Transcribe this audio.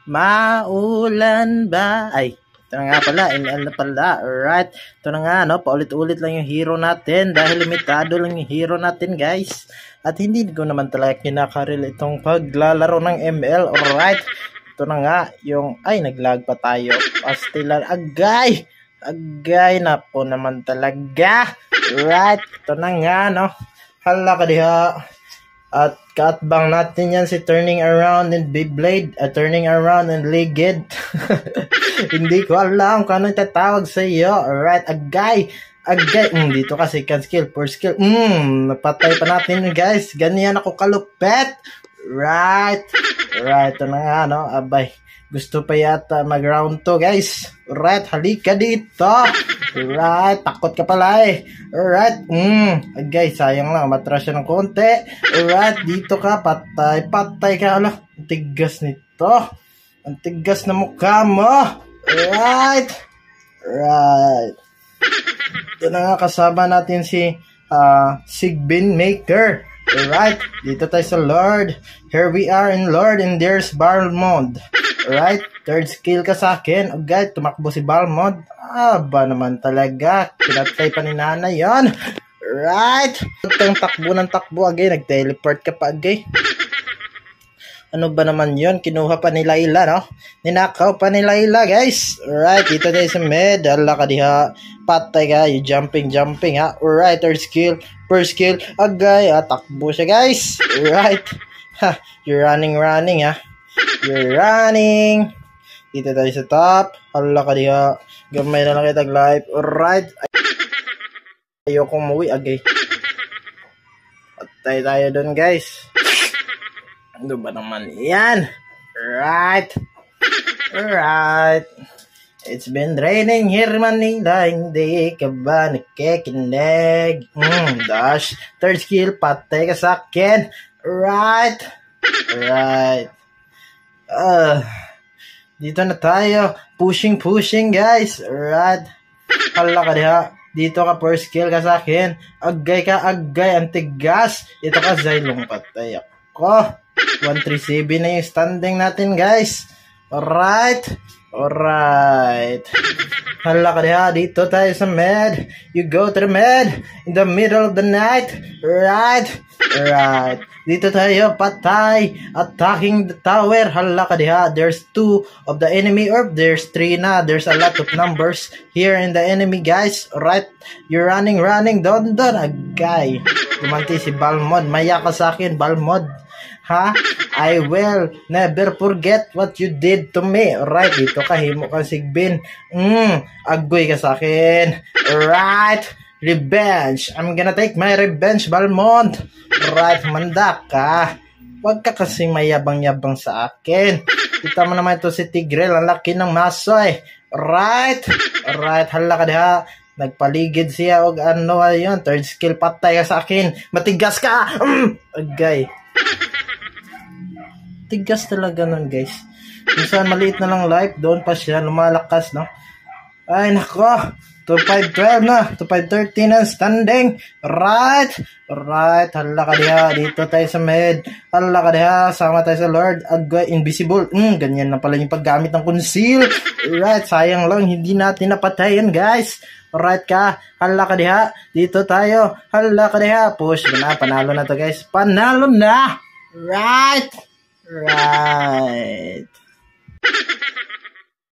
Maulan ba? Ay, ito na nga pala, ML na pala. Alright, ito na nga, no? Paulit-ulit lang yung hero natin dahil limitado lang yung hero natin, guys. At hindi ko naman talaga kinakaril itong paglalaro ng ML. Alright, ito na nga, yung, ay, naglag pa tayo. Pastilan, agay! Agay na po naman talaga. Alright, ito na nga, no? Hala ka diha. At kaatbang natin yan si Turning Around and Beyblade, Turning Around and Legged. Hindi ko alam kung anong tatawag sa iyo. Alright, agay. Dito kasi second skill, first skill. Napatay pa natin guys. Ganyan ako kalupet. Right. Ito na nga, no? Abay. Gusto pa yata mag-round 2, guys. Alright, halika dito. Alright, takot ka pala eh. Alright, guys, sayang lang. Matras siya ng konti. Alright, dito ka, patay ka. Ala, ang tigas nito. Ang tigas na mukha mo. Alright. Ito na nga, kasama natin si Sigbin Maker. Alright, dito tayo sa Lord. Here we are in Lord and there's Balmond. Alright, third skill ka sa akin. Okay, tumakbo si Balmond. Ba naman talaga. Pinatay pa ni nanay yan. Right. Itong takbo ng takbo agay. Nag-teleport ka pa agay. Ano ba naman yon? Kinuha pa nila ila, no? Ninakaw pa nila ila, guys. Alright, dito tayo sa mid. Hala ka diha. Patay ka. You jumping, ha? Alright, third skill. First skill. Agay. Takbo siya, guys. Alright. You're running, ha? You're running. Dito tayo sa top. Hala ka diha. Gamay na lang kitag life. Alright. Ayokong umuwi. Agay. Patay tayo dun, guys. Ano ba naman yan? Alright. It's been raining here, Manila. Hindi ka ba nakikinig? Dash. Third skill. Patay ka sa akin. Alright. Dito na tayo. Pushing, guys. Alright. Hala ka diha. Dito ka, first skill ka sa akin. Agay ka, agay. Ang tigas. Ito ka, Zylong. Patay ako. 137 na yung standing natin, guys. Alright. Hala ka diha. Dito tayo sa med. You go to the med in the middle of the night. Right. Dito tayo, patay. Attacking the tower. Hala ka diha. There's 2 of the enemy, or there's 3 na. There's a lot of numbers here in the enemy, guys. Alright. You're running. Don. Agay. Gumanti si Balmond. Maya ka sa akin, Balmond. Ha? I will never forget what you did to me. Alright, dito ka, himo ka Sigbin. Agoy ka sa akin. Alright, revenge. I'm gonna take my revenge, Balmond. Alright, manda ka. Huwag ka kasi mayabang-yabang sa akin. Kita mo naman ito si Tigrel, ang laki ng maso eh. Alright, hala ka diha. Nagpaligid siya o ano yun. Third skill, patay ka sa akin. Matigas ka. Agay. Tigas talaga nun, guys. Minsan maliit na lang life, doon pa siya lumalakas, no? Ay, nako. 2512 na. 2513 na standing. Right. Hala ka diha. Dito tayo sa med. Hala ka diha. Sama tayo sa Lord. Agay, invisible. Ganyan na pala yung paggamit ng conceal. Right. Sayang lang. Hindi natin napatayan, guys. Right ka. Hala ka diha. Dito tayo. Hala ka diha. Push na. Panalo na to, guys. Panalo na. Right.